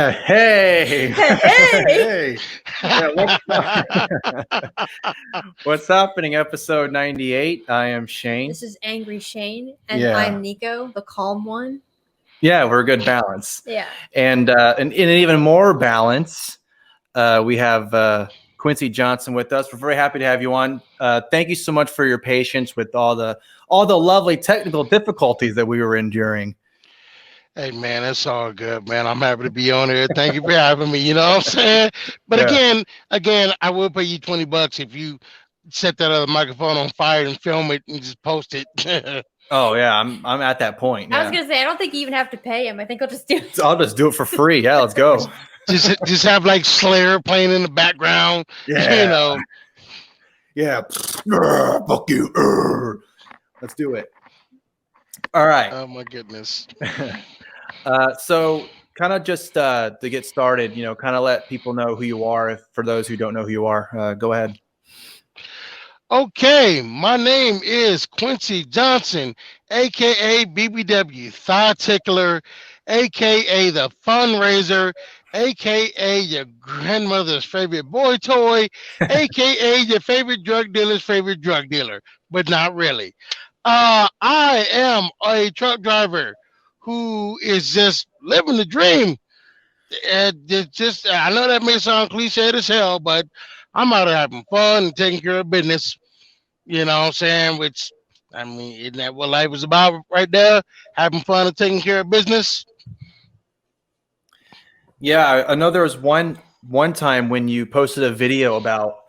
Hey, Hey. hey, yeah, what's happening? Episode 98. I am Shane. This is Angry Shane, and Yeah. I'm Nico, the calm one. Yeah, we're a good balance. Yeah. And in an even more balance, we have Quincy Johnson with us. We're very happy to have you on. Thank you so much for your patience with all the lovely technical difficulties that we were enduring. Hey man, it's all good, man. I'm happy to be on here. Thank you for having me. You know what I'm saying? But Yeah. again, I will pay you $20 if you set that other microphone on fire and film it and just post it. Oh yeah, I'm at that point. I Yeah. was gonna say I don't think you even have to pay him. I think I'll just do it. I'll just do it for free. Yeah, let's go. just have like Slayer playing in the background. Yeah. You know. Yeah. Fuck you. Let's do it. All right. Oh my goodness. So kind of just to get started, kind of let people know who you are. For those who don't know who you are, go ahead. Okay, my name is Quincy Johnson, aka BBW Thigh Tickler, aka the Fundraiser, aka your grandmother's favorite boy toy, aka your favorite drug dealer's favorite drug dealer, but not really. I am a truck driver who is just living the dream. I know that may sound cliched as hell, but I'm out here having fun and taking care of business. You know what I'm saying? Which, I mean, isn't that what life is about right there? Having fun and taking care of business. Yeah, I know there was one time when you posted a video about,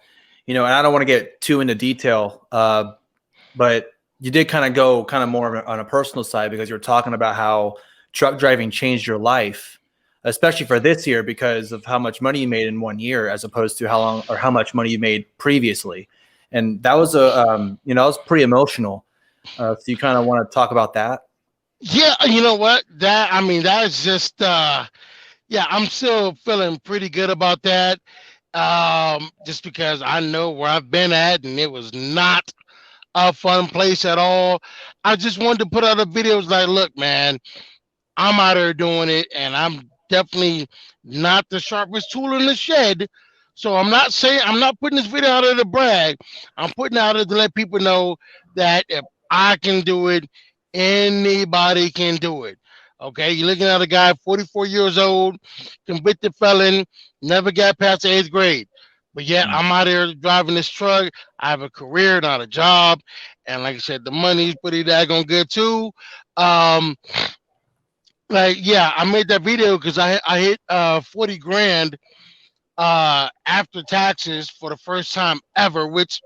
and I don't want to get too into detail, but you did kind of go more on a personal side because you were talking about how truck driving changed your life, especially for this year because of how much money you made in 1 year as opposed to how much money you made previously. And that was that was pretty emotional. So you kind of want to talk about that? Yeah, you know what? That is just yeah, I'm still feeling pretty good about that. Just because I know where I've been at and it was not a fun place at all. I just wanted to put out a videos like, look, man, I'm out here doing it and I'm definitely not the sharpest tool in the shed. So I'm not putting this video out there to brag. I'm putting it out there to let people know that if I can do it, anybody can do it. Okay, you're looking at a guy 44 years old, convicted felon, never got past the 8th grade. But yet I'm out here driving this truck. I have a career, not a job. And like I said, the money's pretty daggone good too. I made that video because I hit 40 grand after taxes for the first time ever, which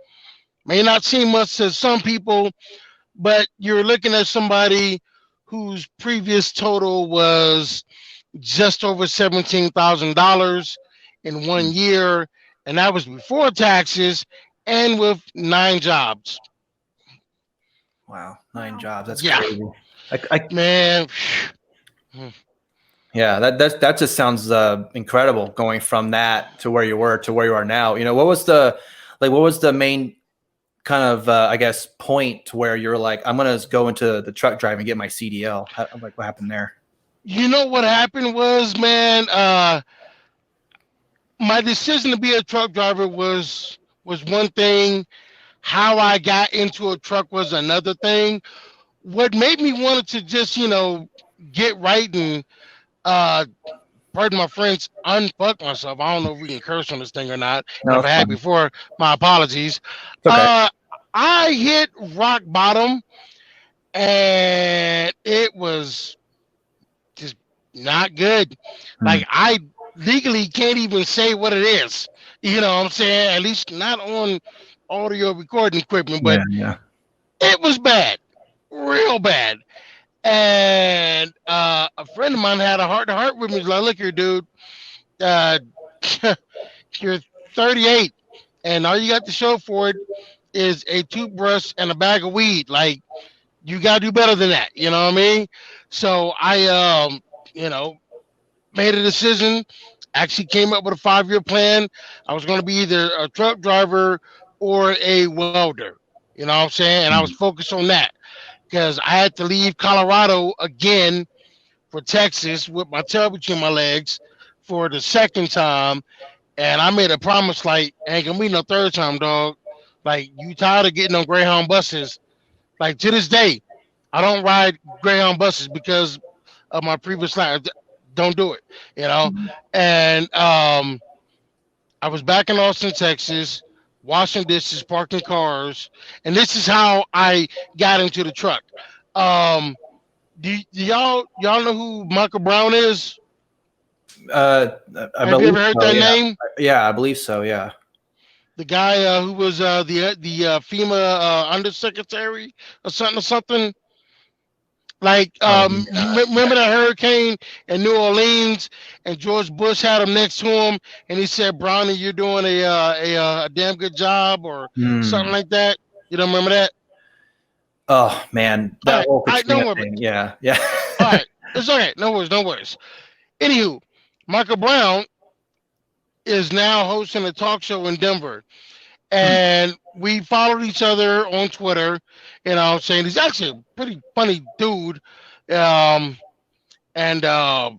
may not seem much to some people, but you're looking at somebody whose previous total was just over $17,000 in 1 year, and that was before taxes and with 9 jobs. Wow, 9 jobs. That's yeah. Crazy. Man. Yeah, that just sounds incredible going from that to where you were to where you are now. What was the main kind of I guess point to where you're like, I'm gonna go into the truck drive and get my CDL? What happened there? You know what happened was, man, my decision to be a truck driver was one thing. How I got into a truck was another thing. What made me want to just, get right and pardon my French, unfuck myself. I don't know if we can curse on this thing or not. No, if I had before, my apologies. Okay. I hit rock bottom and it was just not good. Like I legally can't even say what it is. You know what I'm saying? At least not on audio recording equipment, but yeah. It was bad, real bad. And a friend of mine had a heart-to-heart with me. He's like, look here, dude, you're 38, and all you got to show for it is a toothbrush and a bag of weed. Like, you got to do better than that. You know what I mean? So I, made a decision, actually came up with a 5-year plan. I was going to be either a truck driver or a welder. You know what I'm saying? And I was focused on that because I had to leave Colorado again for Texas with my tail between my legs for the second time, and I made a promise like, ain't gonna be no third time, dog. Like, you tired of getting on Greyhound buses? Like, to this day, I don't ride Greyhound buses because of my previous life. Don't do it, you know. And I was back in Austin, Texas, washing dishes, parking cars, and this is how I got into the truck. Um, do y'all know who Michael Brown is? I Have you believe ever heard so. that Yeah, name? yeah, I believe so. Yeah. The guy who was the FEMA undersecretary or something. Like, remember that hurricane in New Orleans, and George Bush had him next to him, and he said, "Brownie, you're doing a damn good job," or something like that. You don't remember that? Oh man, All that right, whole all right, don't Katrina worry. thing. Yeah, yeah. All right, it's okay. No worries, no worries. Anywho, Michael Brown is now hosting a talk show in Denver, and we followed each other on Twitter. You know, what I'm saying he's actually a pretty funny dude. Um, and I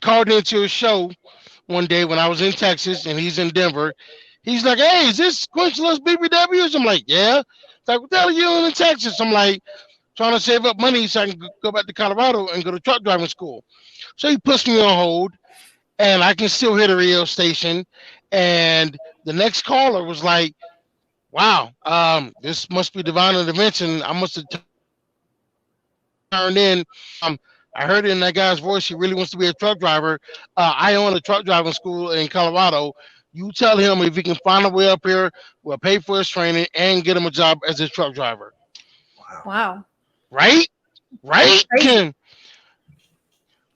called into a show one day when I was in Texas and he's in Denver. He's like, "Hey, is this Quenchless BBWs?" I'm like, "Yeah." It's like, "What the hell are you doing in Texas?" I'm like, "Trying to save up money so I can go back to Colorado and go to truck driving school." So he puts me on hold, and I can still hear the radio station. And the next caller was like, "Wow, this must be divine intervention. I must have turned in. Um, I heard it in that guy's voice. He really wants to be a truck driver. I own a truck driving school in Colorado. You tell him if he can find a way up here, we'll pay for his training and get him a job as a truck driver." Wow. Right? Right? Crazy.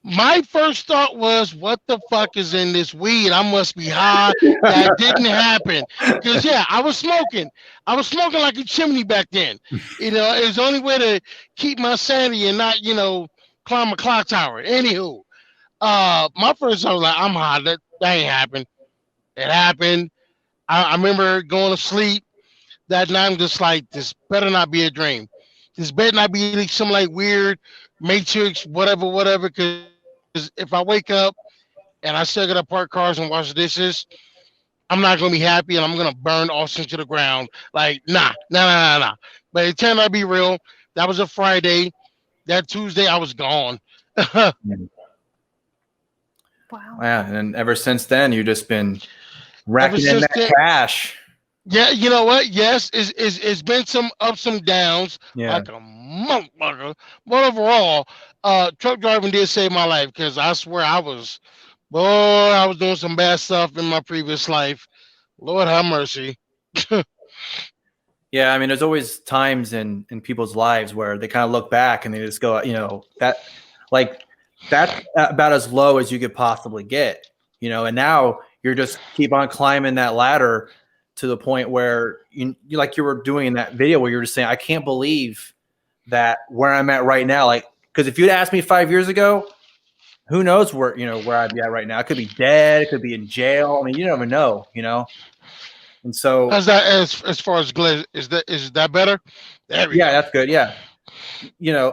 My first thought was, what the fuck is in this weed? I must be high. That didn't happen. Because, yeah, I was smoking. I was smoking like a chimney back then. You know, it was the only way to keep my sanity and not, climb a clock tower. Anywho, my first thought was like, I'm high. That ain't happened. It happened. I remember going to sleep that night. I'm just like, this better not be a dream. This better not be like some like weird Matrix, whatever. Because if I wake up and I still gotta park cars and wash dishes, I'm not gonna be happy and I'm gonna burn Austin to the ground. Like, nah. But it turned out to be real. That was a Friday. That Tuesday, I was gone. Wow. Yeah, and ever since then, you've just been Ever racking in since that then, cash. yeah, you know what? Yes, it's been some ups, some downs, Yeah. like a motherfucker. But overall, truck driving did save my life because I swear I was doing some bad stuff in my previous life. Lord have mercy. Yeah, I mean, there's always times in people's lives where they kind of look back and they just go, that's about as low as you could possibly get, and now you're just keep on climbing that ladder to the point where you like you were doing in that video where you're just saying, I can't believe that where I'm at right now. Like, because if you'd asked me 5 years ago, who knows where I'd be at right now? I could be dead, it could be in jail. I mean, you never know, And so, How's that as far as glaze? Is that better? There we yeah, go. that's good. Yeah.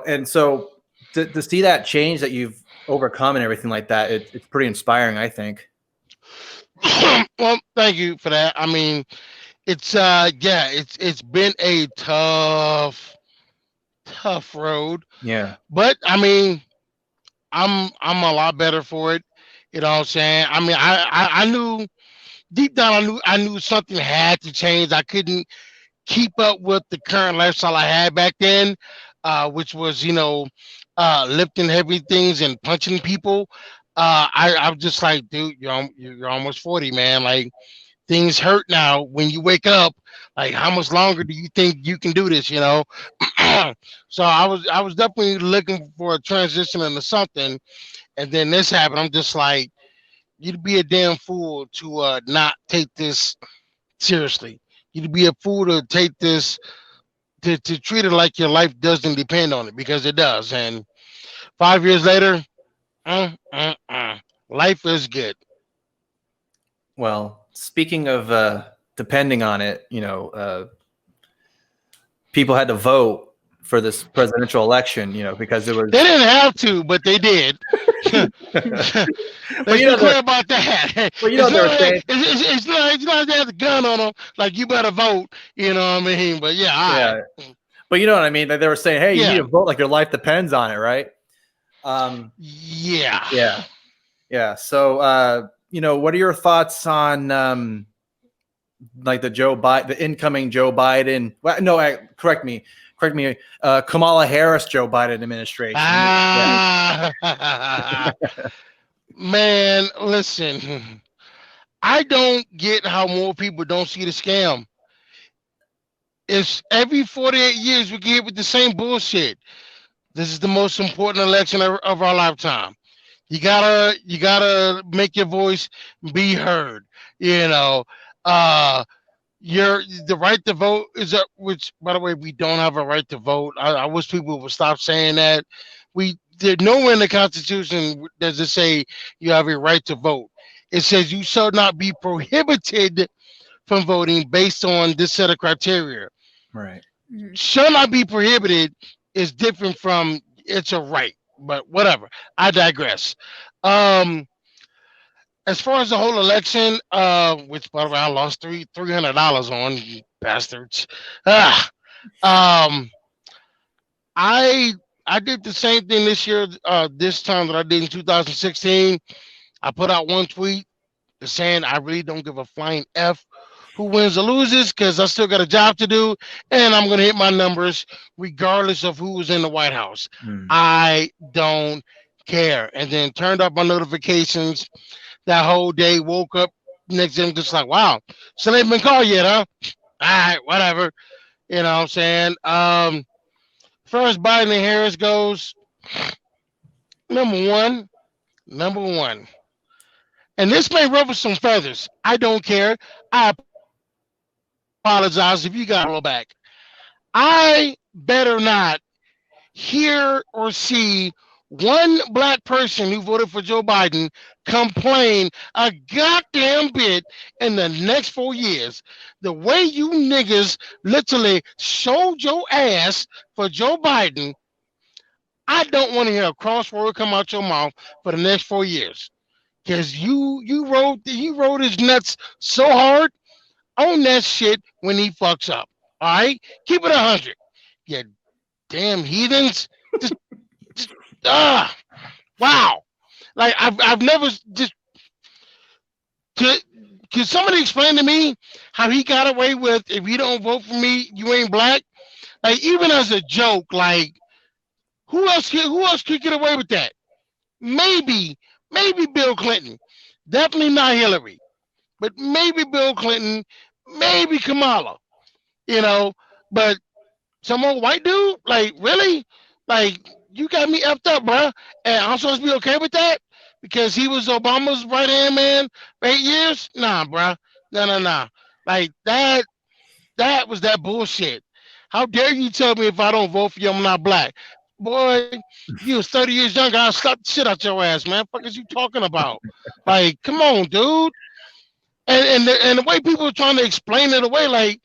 And so to see that change that you've overcome and everything like that, it's pretty inspiring, I think. Well, thank you for that. I mean, it's it's been a tough road. Yeah. But I mean, I'm a lot better for it. You know what I'm saying? I mean, I knew deep down, I knew something had to change. I couldn't keep up with the current lifestyle I had back then, which was lifting heavy things and punching people. I was just like, dude, you're almost 40, man. Like, things hurt now when you wake up. Like, how much longer do you think you can do this? So I was definitely looking for a transition into something, and then this happened. I'm just like, you'd be a damn fool to not take this seriously. You'd be a fool to take this to treat it like your life doesn't depend on it, because it does. And 5 years later, life is good. Well, speaking of depending on it, people had to vote for this presidential election, because it was. They didn't have to, but they did. Let's be clear about that. Well, it's not they have the gun on them, like you better vote. You know what I mean? But yeah. But you know what I mean? Like they were saying, hey, you need to vote like your life depends on it, right? Yeah. So, what are your thoughts on like the incoming Joe Biden? Well, no, correct me, Kamala Harris, Joe Biden administration. Man, listen, I don't get how more people don't see the scam. It's every 48 years we get hit with the same bullshit. This is the most important election of our lifetime. You gotta make your voice be heard. The right to vote is up. Which, by the way, we don't have a right to vote. I wish people would stop saying that. There's nowhere in the Constitution does it say you have a right to vote. It says you shall not be prohibited from voting based on this set of criteria. Right. Shall not be prohibited is different from it's a right, but whatever. I digress. As far as the whole election, which by the way I lost $300 on, you bastards. I did the same thing this year, this time that I did in 2016. I put out one tweet saying I really don't give a flying F who wins or loses because I still got a job to do and I'm going to hit my numbers regardless of who was in the White House. I don't care. And then turned up my notifications that whole day, woke up next day, just like, wow, so they ain't been called yet, huh? All right, whatever. You know what I'm saying? As far as Biden and Harris goes, number one, and this may ruffle some feathers. I don't care. I apologize if you got a little back. I better not hear or see one black person who voted for Joe Biden complain a goddamn bit in the next 4 years. The way you niggas literally showed your ass for Joe Biden, I don't want to hear a crossword come out your mouth for the next 4 years. Because you rode his nuts so hard on that shit when he fucks up. All right? Keep it 100. You damn heathens. Just wow. Like I've never just can somebody explain to me how he got away with if you don't vote for me, you ain't black? Like even as a joke, like who else could get away with that? Maybe Bill Clinton. Definitely not Hillary. But maybe Bill Clinton, maybe Kamala. But some old white dude? Like, really? Like, you got me effed up, bro. And I'm supposed to be okay with that? Because he was Obama's right-hand man for 8 years? Nah, bro. No. Like, that was that bullshit. How dare you tell me if I don't vote for you, I'm not black? Boy, you was 30 years younger, I'll slap the shit out your ass, man. Fuck is you talking about? Like, come on, dude. And the way people are trying to explain it away, like,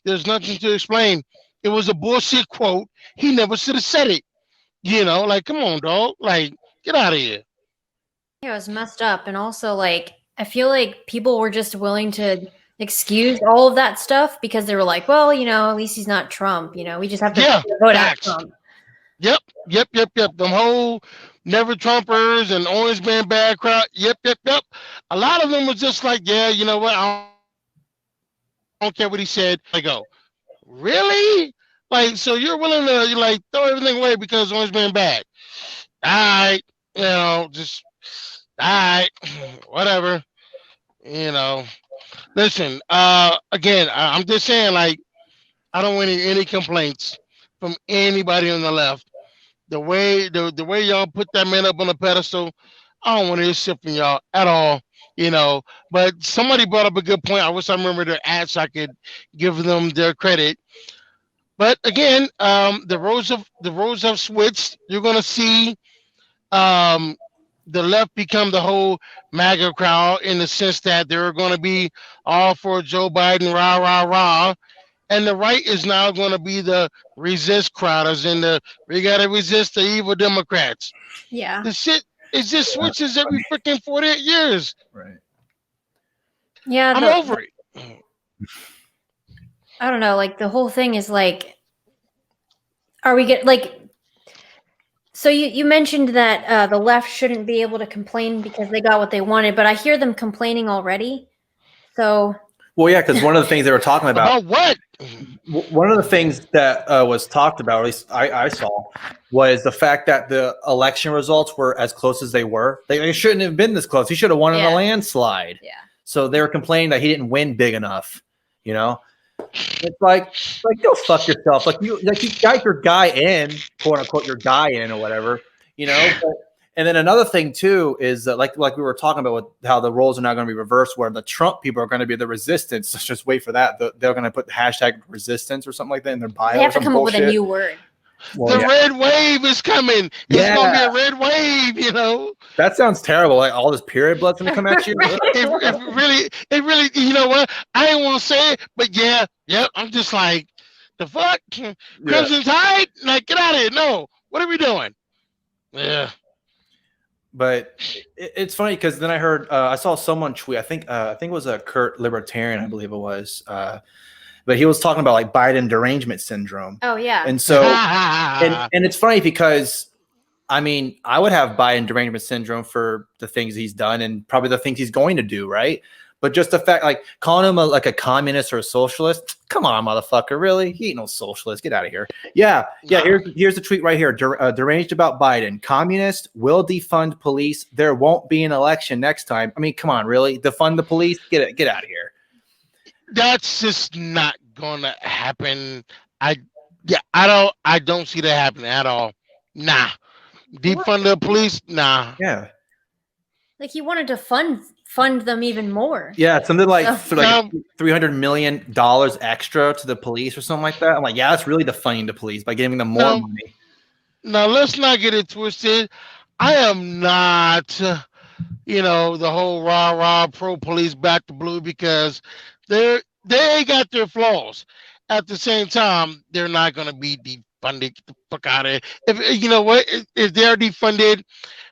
there's nothing to explain. It was a bullshit quote. He never should have said it. Like, come on, dog. Like, get out of here. Yeah, it was messed up. And also, like, I feel like people were just willing to excuse all of that stuff because they were like, well, at least he's not Trump. We just have to vote out Trump. Yep. Them whole never Trumpers and orange man bad crowd. Yep. A lot of them was just like, yeah, you know what? I don't care what he said. I go, really? Like, so you're willing to like throw everything away because orange man bad? All right, just all right, whatever. Listen. Again, I'm just saying, like, I don't want any complaints from anybody on the left. The way y'all put that man up on a pedestal, I don't want to hear shit from y'all at all. But somebody brought up a good point. I wish I remember their ads. I could give them their credit. But again, the roles have switched. You're gonna see the left become the whole MAGA crowd in the sense that they're going to be all for Joe Biden, rah rah rah, and the right is now going to be the resist crowd, as in we got to resist the evil Democrats. Yeah. The shit, it just switches every freaking 48 years. Right. Yeah. I'm over it. I don't know. Like the whole thing is like, are we get like? So you mentioned that the left shouldn't be able to complain because they got what they wanted, but I hear them complaining already. So. Well, yeah, because one of the things they were talking about what? One of the things that was talked about, at least I saw, was the fact that the election results were as close as they were. They shouldn't have been this close. He should have won in a landslide. Yeah. So they were complaining that he didn't win big enough. You know, it's like go fuck yourself. Like you got your guy in, quote unquote, your guy in or whatever. You know. And then another thing too is that like we were talking about with how the roles are now going to be reversed, where the Trump people are going to be the resistance. So just wait for that. They're going to put the hashtag resistance or something like that in their bio. They have to come up with a new word. Well, the red wave is coming. It's going to be a red wave, you know. That sounds terrible. Like all this period blood's going to come at you. it really, you know what? I didn't want to say it, but I'm just like, the fuck? Crimson Tide? Like, get out of here. No. What are we doing? Yeah. But it's funny because then I heard I saw someone tweet. I think it was a Kurt Libertarian, I believe it was. But he was talking about like Biden derangement syndrome. Oh yeah. And so and it's funny because I mean I would have Biden derangement syndrome for the things he's done and probably the things he's going to do, right? But just the fact, like calling him like a communist or a socialist, come on, motherfucker, really? He ain't no socialist. Get out of here. Yeah. Here's the tweet right here. Deranged about Biden. Communist will defund police. There won't be an election next time. I mean, come on, really? Defund the police? Get out of here. That's just not gonna happen. I don't see that happening at all. Nah. Defund the police? Nah. Yeah. Like he wanted to fund them even more. Yeah, something like $300 million extra to the police or something like that. I'm like, yeah, that's really defunding the police by giving them more money. Now let's not get it twisted. I am not, the whole rah pro police back to blue because they got their flaws. At the same time, they're not going to be defunded. Get the fuck out of here. If they're defunded,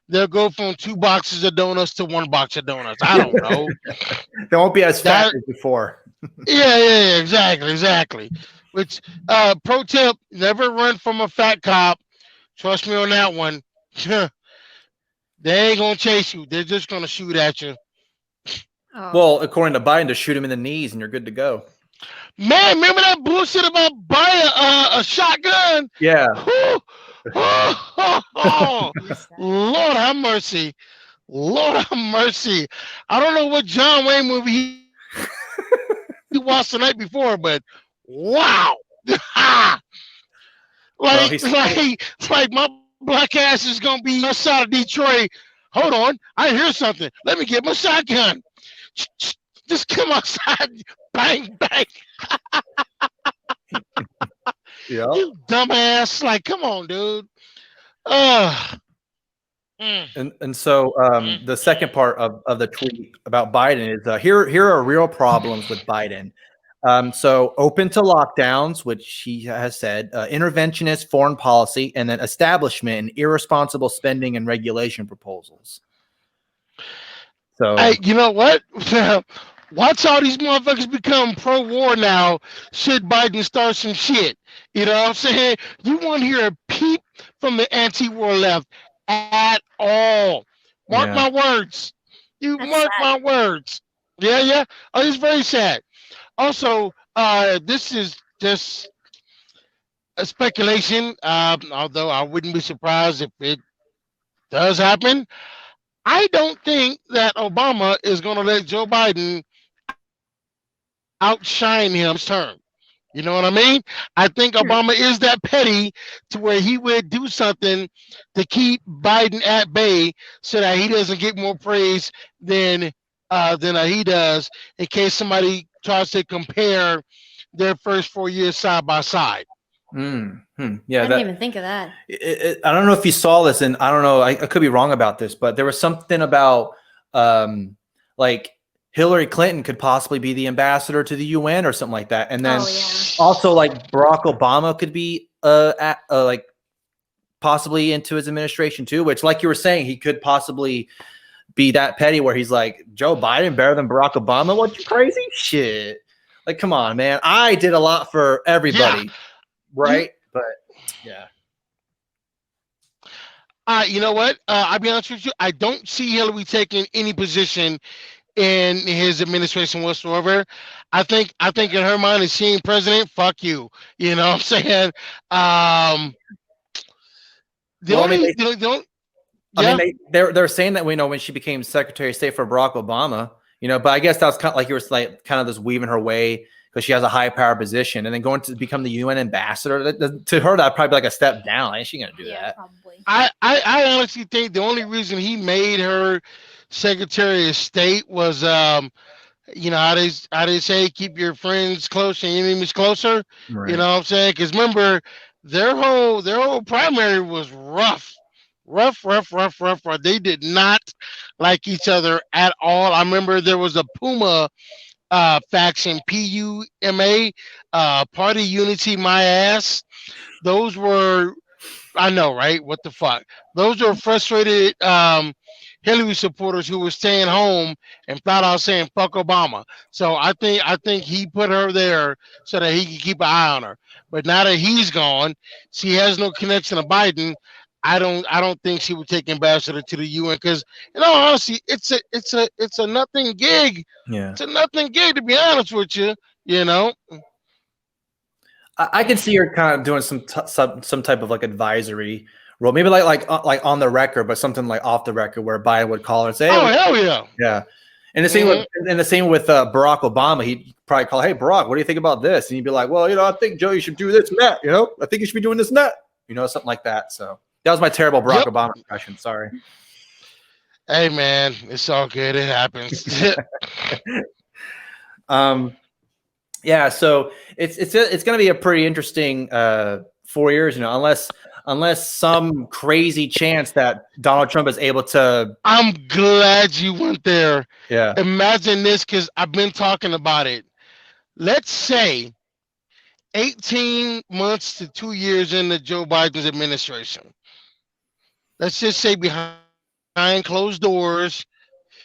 they'll go from 2 boxes of donuts to 1 box of donuts. I don't know. They won't be as fat as before. Yeah, exactly. Which, pro tip, never run from a fat cop. Trust me on that one. They ain't going to chase you. They're just going to shoot at you. Oh. Well, according to Biden, to shoot him in the knees and you're good to go. Man, remember that bullshit about buying a shotgun? Yeah. Oh, Lord have mercy. I don't know what John Wayne movie he watched the night before, but wow. like my black ass is gonna be outside of Detroit. Hold on, I hear something. Let me get my shotgun. Just come outside, bang, bang. Yeah. You dumbass. Like, come on, dude. And so the second part of the tweet about Biden is here are real problems with Biden. So open to lockdowns, which he has said, interventionist foreign policy, and then establishment and irresponsible spending and regulation proposals. So hey, you know what? Watch all these motherfuckers become pro-war now. Should Biden start some shit? You know what I'm saying? You won't hear a peep from the anti-war left at all. Mark my words. My words. Yeah. Oh, it's very sad. Also, this is just a speculation, although I wouldn't be surprised if it does happen. I don't think that Obama is going to let Joe Biden outshine him this term. You know what I mean? I think Obama is that petty to where he would do something to keep Biden at bay so that he doesn't get more praise than he does, in case somebody tries to compare their first 4 years side by side. Yeah, I didn't even think of that. I don't know if you saw this, and I don't know, I could be wrong about this, but there was something about like Hillary Clinton could possibly be the ambassador to the UN or something like that. And then also like Barack Obama could be like possibly into his administration too, which like you were saying, he could possibly be that petty where he's like, Joe Biden better than Barack Obama? What, you crazy? Shit. Like, come on, man. I did a lot for everybody, right? But yeah. You know what? I'll be honest with you. I don't see Hillary taking any position in his administration whatsoever. I think in her mind, is she president? Fuck you. You know what I'm saying? They're saying that when she became Secretary of State for Barack Obama, but I guess that was kind of like you were like kind of just weaving her way because she has a high power position, and then going to become the UN ambassador. To her, that'd probably be like a step down. Ain't she gonna do that? Probably. I honestly think the only reason he made her Secretary of State was how they say, keep your friends close and your enemies closer. Right. You know what I'm saying? Because remember, their whole primary was rough. They did not like each other at all. I remember there was a Puma faction, PUMA, Party Unity, my ass. Those were, I know, right? What the fuck? Those are frustrated Hillary supporters who were staying home and thought I was saying fuck Obama. So I think he put her there so that he could keep an eye on her. But now that he's gone, she has no connection to Biden. I don't think she would take ambassador to the UN because, in all honesty, it's a nothing gig. Yeah, it's a nothing gig, to be honest with you. I can see her kind of doing some type of like advisory role, maybe like on the record, but something like off the record where Biden would call her and say, "Oh hell yeah, yeah." And the same with Barack Obama. He'd probably call, "Hey Barack, what do you think about this?" And he'd be like, "Well, I think Joe, you should do this and that. I think you should be doing this and that. Something like that." So that was my terrible Barack Obama impression. Sorry. Hey man, it's all good. It happens. Yeah, so it's going to be a pretty interesting 4 years, unless some crazy chance that Donald Trump is able to. I'm glad you went there. Yeah. Imagine this, because I've been talking about it. Let's say 18 months to 2 years into Joe Biden's administration. Let's just say behind closed doors,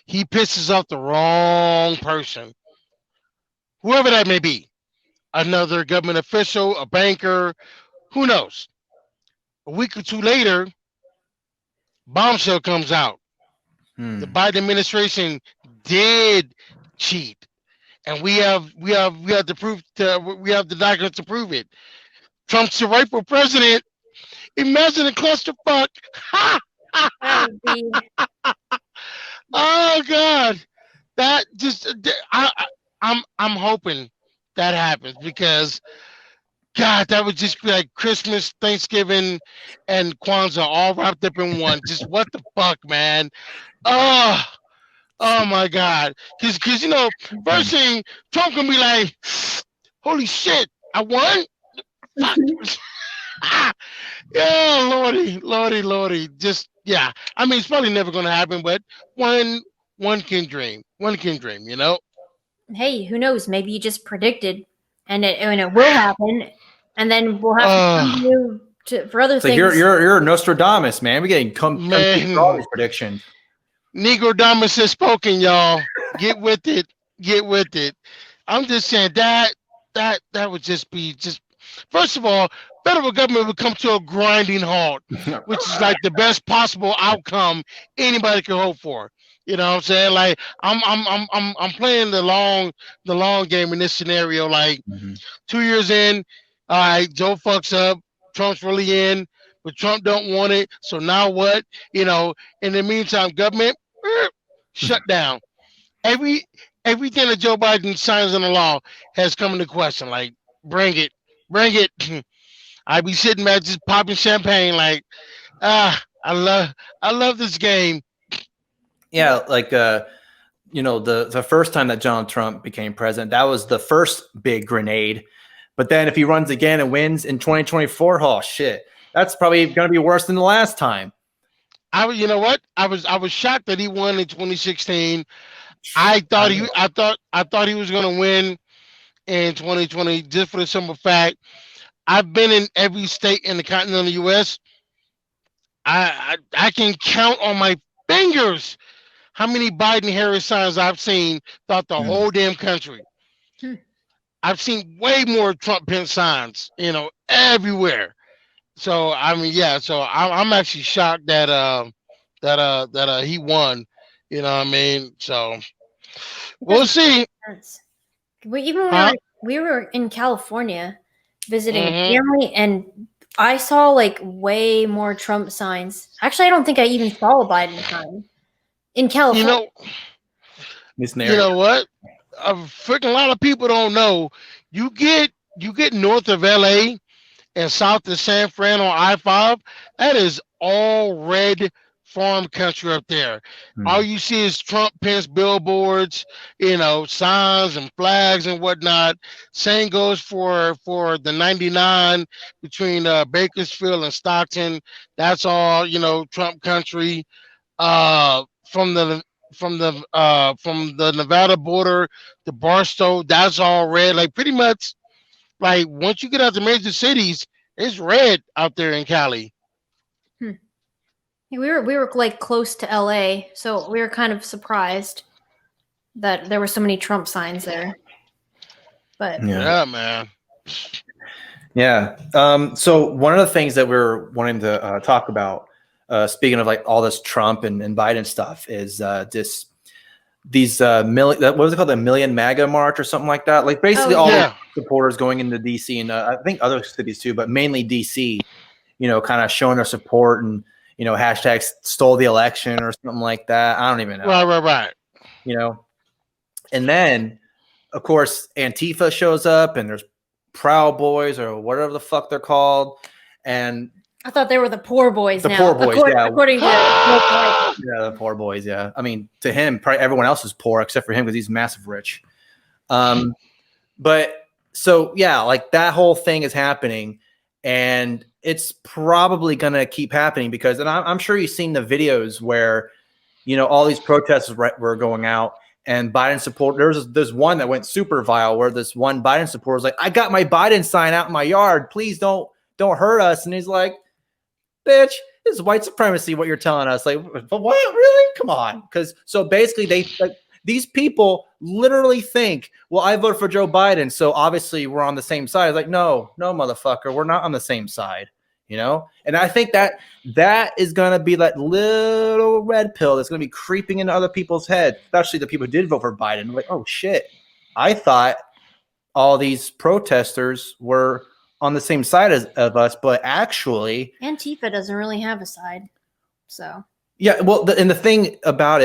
he pisses off the wrong person. Whoever that may be, another government official, a banker, who knows? A week or two later, bombshell comes out. The Biden administration did cheat, and we have the proof. We have the documents to prove it. Trump's the rightful president. Imagine a clusterfuck. Oh God, that just I'm hoping that happens, because God, that would just be like Christmas, Thanksgiving, and Kwanzaa all wrapped up in one. Just what the fuck, man? Oh my God. Because first thing, Trump gonna be like, holy shit, I won? Yeah, Lordy. Just, yeah. I mean, it's probably never gonna happen, but one can dream. One can dream, Hey, who knows? Maybe you just predicted, and it will happen, and then we'll have to come to you for other things. You're Nostradamus, man. We're getting all these predictions. Negrodamus has spoken, y'all. Get with it. I'm just saying that would just be first of all, federal government would come to a grinding halt, which is like the best possible outcome anybody could hope for. You know what I'm saying? Like I'm playing the long game in this scenario. Like 2 years in, all right, Joe fucks up, Trump's really in, but Trump don't want it. So now what? In the meantime, government shut down. Everything that Joe Biden signs into law has come into question. Like, bring it. I be sitting back just popping champagne, like, I love this game. Yeah, like the first time that Donald Trump became president, that was the first big grenade. But then if he runs again and wins in 2024, oh shit, that's probably going to be worse than the last time. You know what? I was shocked that he won in 2016. I thought he was going to win in 2020 just for the simple fact I've been in every state in the continental U.S. I can count on my fingers how many Biden Harris signs I've seen throughout the whole damn country. I've seen way more Trump Pence signs, everywhere. So I mean, yeah. So I'm actually shocked that he won. You know what I mean? So we'll see. We were in California visiting family, and I saw like way more Trump signs. Actually, I don't think I even saw a Biden sign in California. You know what? A freaking lot of people don't know. You get north of LA and south of San Fran on I-5, that is all red farm country up there. All you see is Trump Pence billboards, signs and flags and whatnot. Same goes for the 99 between Bakersfield and Stockton. That's all, Trump country. From the Nevada border to Barstow, that's all red. Like pretty much, like once you get out to major cities, it's red out there in Cali. We were like close to LA, so we were kind of surprised that there were so many Trump signs there. But yeah, man. Yeah. So one of the things that we're wanting to talk about, speaking of like all this Trump and Biden stuff, is these million, what was it called, the Million MAGA March or something like that? Like basically all the supporters going into DC and I think other cities too, but mainly DC, kind of showing their support and hashtags stole the election or something like that. I don't even know. Right. And then of course Antifa shows up and there's Proud Boys or whatever the fuck they're called, and I thought they were the poor boys. The poor boys, according to the poor boys. Yeah, I mean, to him, probably everyone else is poor except for him because he's massive rich. But so yeah, like that whole thing is happening, and it's probably gonna keep happening because, and I'm sure you've seen the videos where, all these protests were going out. And Biden support, there's one that went super viral where this one Biden supporter was like, I got my Biden sign out in my yard. Please don't hurt us. And he's like, bitch, this is white supremacy, what you're telling us. Like, but what? Really? Come on. So basically these people literally think, well, I voted for Joe Biden, so obviously we're on the same side. It's like, no, motherfucker, we're not on the same side. And I think that is going to be that little red pill that's going to be creeping into other people's heads, especially the people who did vote for Biden. Like, oh shit, I thought all these protesters were on the same side of us, but actually Antifa doesn't really have a side. So yeah, well, and the thing about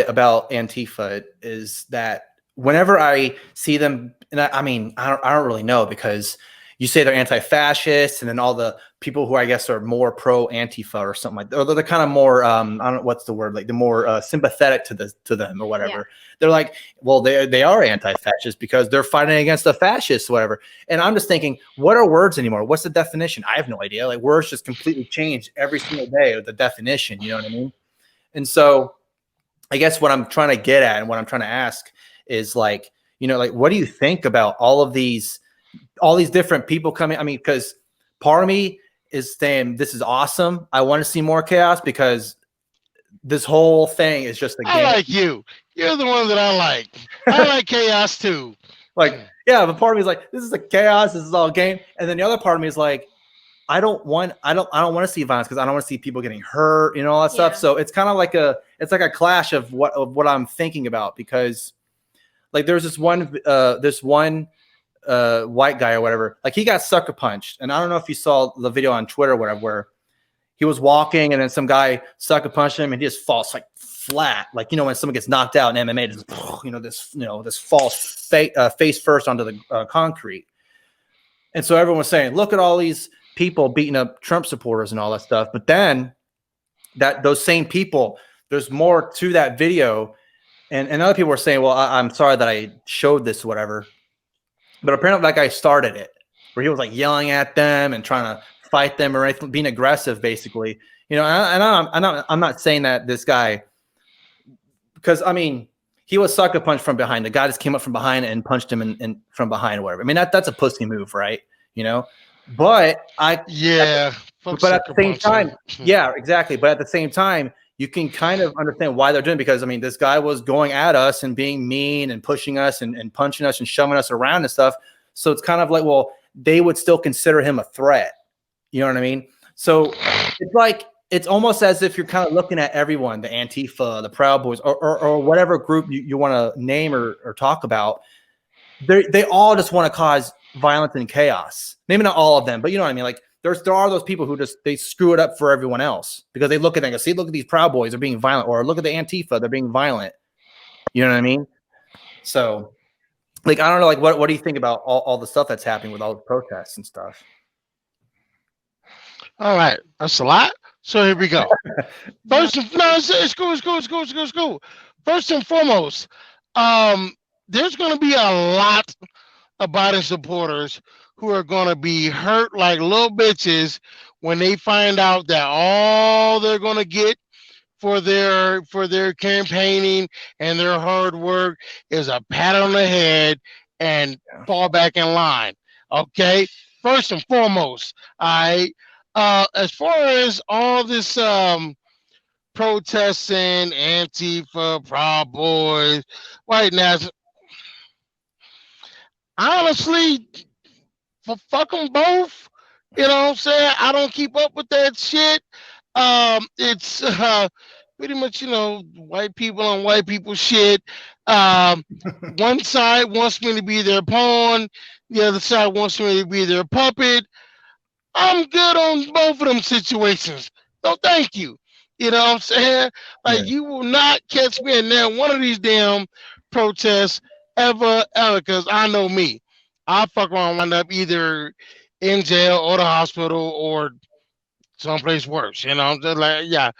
Antifa is that whenever I see them, and I mean, I don't really know, because you say they're anti-fascist, and then all the people who I guess are more pro-Antifa or something like that, or they're kind of more, I don't know what's the word, like they're more sympathetic to them or whatever. Yeah. They're like, well, they are anti-fascist because they're fighting against the fascists, whatever. And I'm just thinking, what are words anymore? What's the definition? I have no idea. Like words just completely change every single day of the definition. You know what I mean? And so I guess what I'm trying to get at and what I'm trying to ask is like, like, what do you think about all these different people coming? I mean, because part of me is saying this is awesome. I want to see more chaos because this whole thing is just a game. I like you. You're the one that I like. I like chaos too. Like, yeah, but part of me is like, this is a chaos. This is all game. And then the other part of me is like, I don't want to see violence because I don't want to see people getting hurt, all that stuff. So it's kind of like it's like a clash of what I'm thinking about, because like there's this one white guy or whatever, like he got sucker punched, and I don't know if you saw the video on Twitter or whatever, where he was walking and then some guy sucker punched him and he just falls like flat, like when someone gets knocked out in MMA, just this falls face first onto the concrete. And so everyone was saying, look at all these people beating up Trump supporters and all that stuff. But then those same people, there's more to that video, and other people were saying, well, I'm sorry that I showed this or whatever. But apparently that guy started it, where he was like yelling at them and trying to fight them or anything, being aggressive, basically. And I'm not saying that this guy, because I mean, he was sucker punched from behind. The guy just came up from behind and punched him in from behind or whatever. I mean, that's a pussy move, right? You know, but at the same time, yeah, exactly. But at the same time, you can kind of understand why they're doing it, because I mean, this guy was going at us and being mean and pushing us and punching us and shoving us around and stuff. So it's kind of like, well, they would still consider him a threat. You know what I mean? So it's like, it's almost as if you're kind of looking at everyone, the Antifa, the Proud Boys, or whatever group you want to name or talk about. They all just want to cause violence and chaos. Maybe not all of them, but you know what I mean? Like there are those people who they screw it up for everyone else because they look at them and go, see, look at these Proud Boys, they're being violent, or look at the Antifa, they're being violent. You know what I mean? So like, I don't know, like what do you think about all the stuff that's happening with all the protests and stuff? All right, that's a lot. So here we go. First, it's cool. First and foremost, there's going to be a lot of Biden supporters who are going to be hurt like little bitches when they find out that all they're going to get for their campaigning and their hard work is a pat on the head and fall back in line. Okay, first and foremost, as far as all this protesting, Antifa, Proud Boys, white nationalists, honestly, fuck them both. You know what I'm saying? I don't keep up with that shit. It's pretty much, white people on white people shit. One side wants me to be their pawn. The other side wants me to be their puppet. I'm good on both of them situations. No, thank you. You know what I'm saying? Like, you will not catch me in there one of these damn protests ever, because I know me. I'll fuck around and wind up either in jail or the hospital or someplace worse. You know, I'm just like, yeah.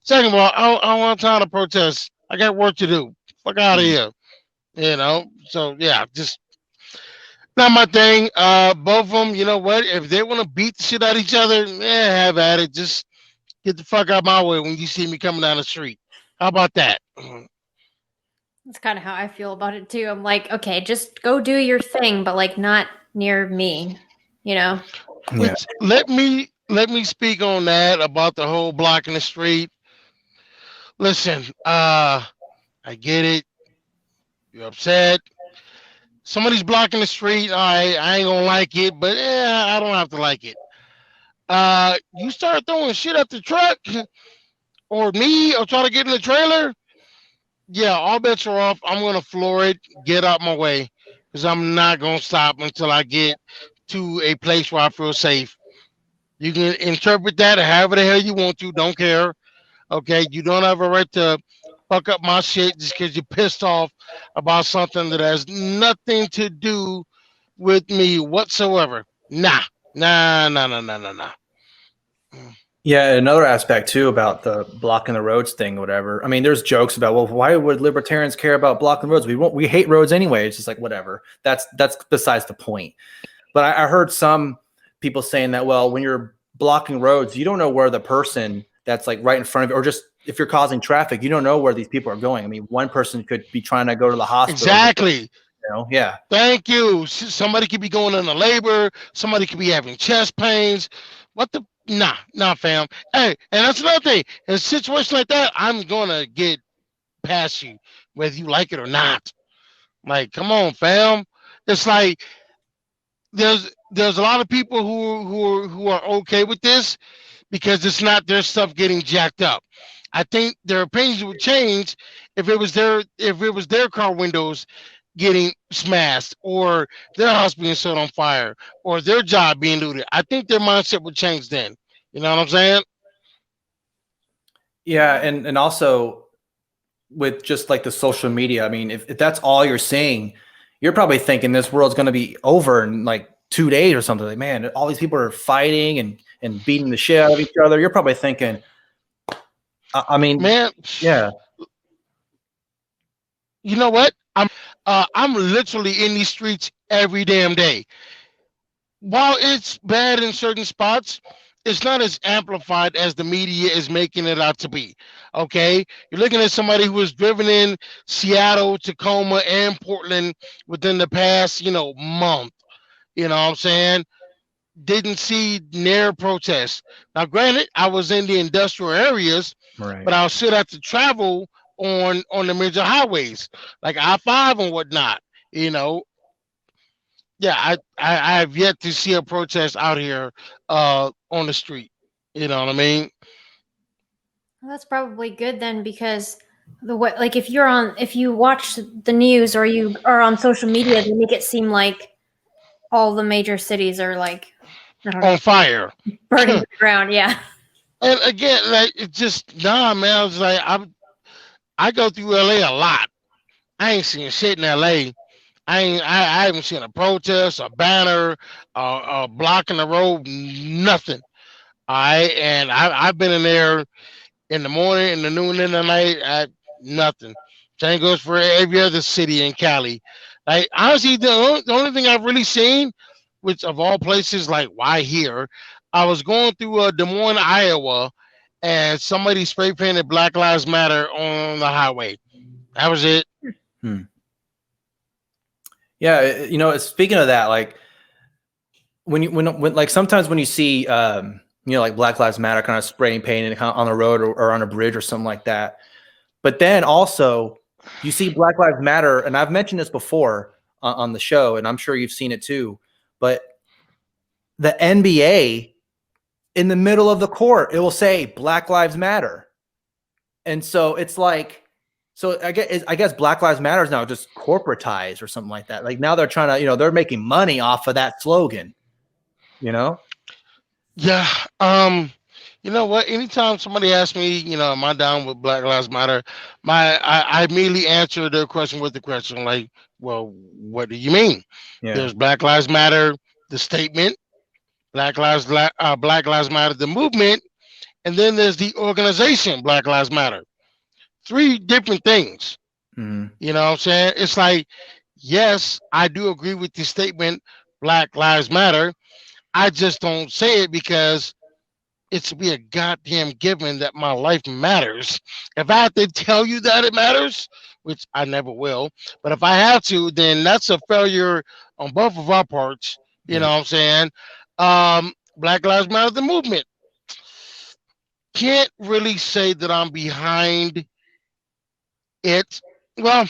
Second of all, I don't want time to protest. I got work to do. Fuck out of here. You know? So, yeah, just not my thing. Both of them, you know what? If they want to beat the shit out of each other, have at it. Just get the fuck out of my way when you see me coming down the street. How about that? That's kind of how I feel about it too. I'm like, okay, just go do your thing, but like not near me, you know? Yeah. Let me speak on that about the whole blocking the street. Listen, I get it. You're upset. Somebody's blocking the street. I ain't gonna like it, but I don't have to like it. You start throwing shit at the truck or me or try to get in the trailer, yeah, all bets are off. I'm gonna floor it, get out my way, because I'm not gonna stop until I get to a place where I feel safe. You can interpret that however the hell you want to, don't care. Okay, you don't have a right to fuck up my shit just because you're pissed off about something that has nothing to do with me whatsoever. Nah. Yeah, another aspect too about the blocking the roads thing, or whatever. I mean, there's jokes about, well, why would libertarians care about blocking roads? We hate roads anyway. It's just like, whatever. That's besides the point. But I heard some people saying that, well, when you're blocking roads, you don't know where the person that's like right in front of you, or just if you're causing traffic, you don't know where these people are going. I mean, one person could be trying to go to the hospital. Exactly. Yeah. Thank you. Somebody could be going into labor. Somebody could be having chest pains. What the? Nah, fam. Hey, and that's another thing. In a situation like that, I'm gonna get past you, whether you like it or not. Like, come on, fam. It's like there's a lot of people who are okay with this because it's not their stuff getting jacked up. I think their opinions would change if it was their car windows getting smashed, or their house being set on fire, or their job being looted. I think their mindset would change then. You know what I'm saying? Yeah, and also with just like the social media, I mean, if that's all you're seeing, you're probably thinking this world's going to be over in like 2 days or something. Like, man, all these people are fighting and beating the shit out of each other. You're probably thinking, I mean, man, yeah. You know what? I'm literally in these streets every damn day. While it's bad in certain spots, it's not as amplified as the media is making it out to be. Okay, you're looking at somebody who has driven in Seattle, Tacoma, and Portland within the past, month. You know what I'm saying? Didn't see near protests. Now, granted, I was in the industrial areas, Right. but I'll still have to travel on the major highways like I-5 and whatnot. You know, yeah, I have yet to see a protest out here on the street. You know what I mean? Well, that's probably good then, because the way, like, if you watch the news or you are on social media, they make it seem like all the major cities are like, I don't know, On fire, burning to the ground. Yeah. and again, like it's just nah, man. I was like, I go through LA a lot. I ain't seen shit in LA. I haven't seen a protest, a banner, blocking the road, nothing. And I've been in there in the morning, in the noon, in the night. Nothing. Same goes for every other city in Cali. Like honestly, the only thing I've really seen, which of all places, like why here? I was going through Des Moines, Iowa, and somebody spray painted Black Lives Matter on the highway. That was it. Yeah, speaking of that, like when like sometimes when you see like Black Lives Matter kind of spraying painted on the road or on a bridge or something like that, but then also you see Black Lives Matter, and I've mentioned this before on the show, and I'm sure you've seen it too, but the NBA in the middle of the court, it will say Black Lives Matter, and so it's like. So I guess Black Lives Matter is now just corporatized or something like that. Like now they're trying to, they're making money off of that slogan, Yeah. You know what? Anytime somebody asks me, am I down with Black Lives Matter? I immediately answer their question with the question like, well, what do you mean? Yeah. There's Black Lives Matter, the statement, Black Lives Matter, the movement, and then there's the organization Black Lives Matter. 3 different things. Mm-hmm. You know what I'm saying? It's like, yes, I do agree with the statement, Black Lives Matter. I just don't say it because it's to be a goddamn given that my life matters. If I have to tell you that it matters, which I never will, but if I have to, then that's a failure on both of our parts. You know what I'm saying? Black Lives Matter, the movement. Can't really say that I'm behind it. Well,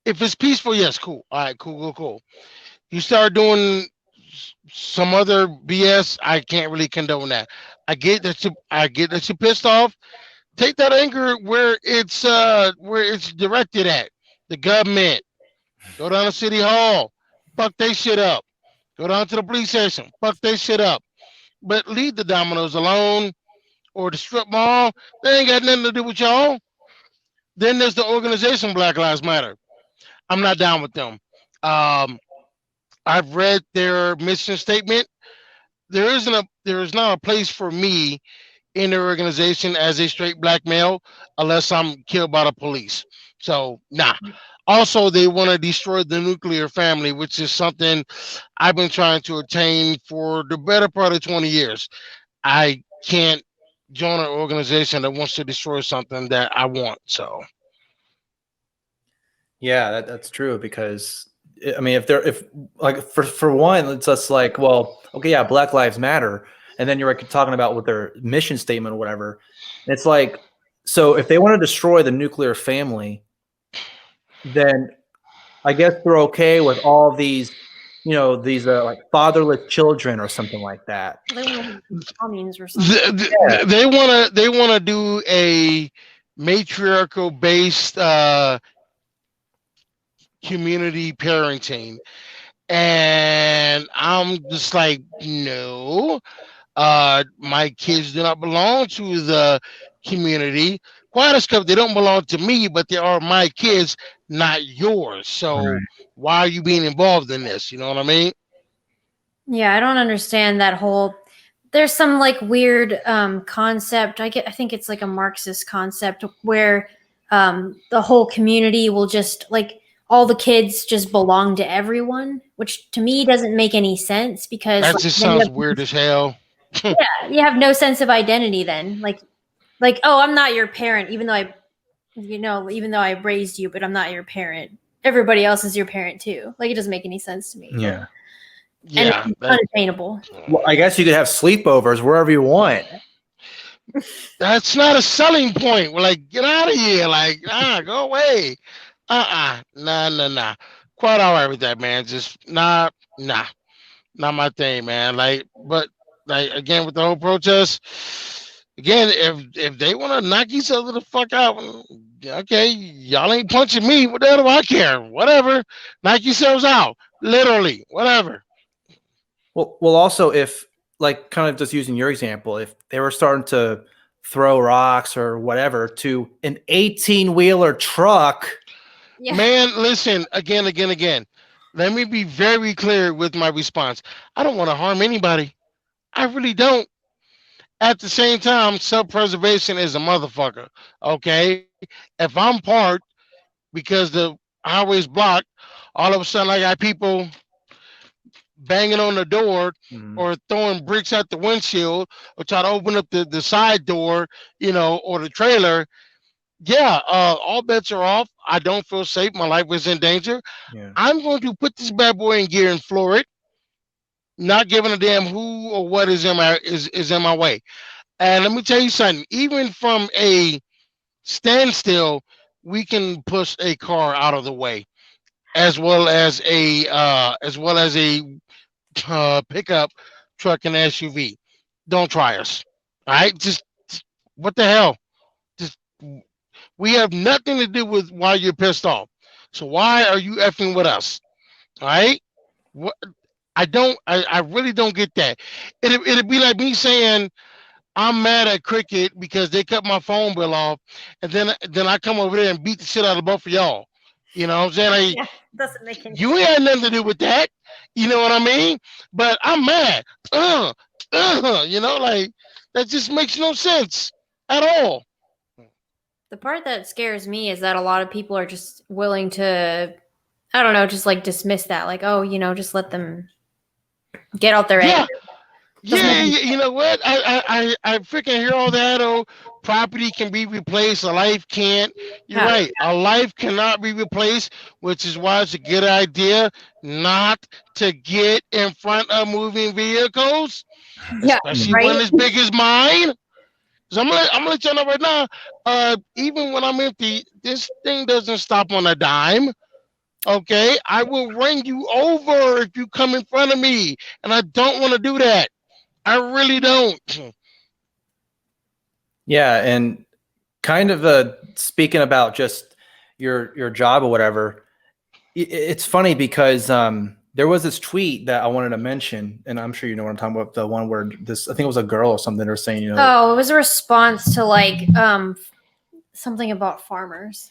if it's peaceful, yes, cool. All right, cool. You start doing some other BS, I can't really condone that. I get that you're pissed off. Take that anger where it's directed at. The government. Go down to City Hall. Fuck they shit up. Go down to the police station. Fuck they shit up. But leave the Domino's alone or the strip mall. They ain't got nothing to do with y'all. Then there's the organization Black Lives Matter. I'm not down with them. I've read their mission statement. There is not a place for me in their organization as a straight black male unless I'm killed by the police. So nah. Also, they want to destroy the nuclear family, which is something I've been trying to attain for the better part of 20 years. I can't join an organization that wants to destroy something that I want. So yeah, that's true, because I mean, if like for one, it's just like, well, okay, yeah, Black Lives Matter, and then you're like talking about with their mission statement or whatever. It's like, so if they want to destroy the nuclear family, then I guess they're okay with all these, these like fatherless children or something like that. Communes or something. They want to do a matriarchal based community parenting, and I'm just like, no, my kids do not belong to the community. Quite as they don't belong to me, but they are my kids, not yours. So why are you being involved in this? You know what I mean? Yeah, I don't understand that whole. There's some like weird concept. I think it's like a Marxist concept where the whole community will just like all the kids just belong to everyone, which to me doesn't make any sense because that just sounds weird as hell. Yeah, you have no sense of identity then. Like, oh, I'm not your parent, even though I raised you, but I'm not your parent. Everybody else is your parent too. Like, it doesn't make any sense to me. Yeah. And it's unattainable. Well, I guess you could have sleepovers wherever you want. That's not a selling point. We're like, get out of here. Like, go away. Nah. Quite all right with that, man. Just not my thing, man. Like, but like again with the whole protest, again, if they want to knock each other the fuck out, okay, y'all ain't punching me. What the hell do I care? Whatever. Knock yourselves out. Literally, whatever. Well, also if like kind of just using your example, if they were starting to throw rocks or whatever to an 18-wheeler truck. Yeah. Man, listen, again. Let me be very clear with my response. I don't want to harm anybody. I really don't. At the same time, self-preservation is a motherfucker. Okay? If I'm parked because the highway's blocked, all of a sudden I got people banging on the door or throwing bricks at the windshield or try to open up the side door, or the trailer. Yeah, all bets are off. I don't feel safe. My life is in danger. Yeah. I'm going to put this bad boy in gear and floor it, not giving a damn who or what is in my way. And let me tell you something. Even from a standstill, we can push a car out of the way, as well as a pickup truck and SUV. Don't try us. All right, just what the hell? Just we have nothing to do with why you're pissed off. So why are you effing with us? All right. What I really don't get that. It'd be like me saying I'm mad at Cricket because they cut my phone bill off, and then I come over there and beat the shit out of both of y'all. You know what I'm saying? Like, doesn't make any you ain't had nothing to do with that. You know what I mean? But I'm mad. Like that just makes no sense at all. The part that scares me is that a lot of people are just willing to, I don't know, just like dismiss that. Like, oh, just let them get out their anger. Yeah, you know what? I freaking hear all that. Oh, property can be replaced, a life can't. You're right. A life cannot be replaced, which is why it's a good idea not to get in front of moving vehicles, especially one as big as mine. So I'm gonna let you know right now. Even when I'm empty, this thing doesn't stop on a dime. Okay, I will run you over if you come in front of me, and I don't want to do that. I really don't. Yeah, and kind of speaking about just your job or whatever, it's funny because there was this tweet that I wanted to mention, and I'm sure you know what I'm talking about. The one where I think it was a girl or something, or saying, Oh, it was a response to like something about farmers.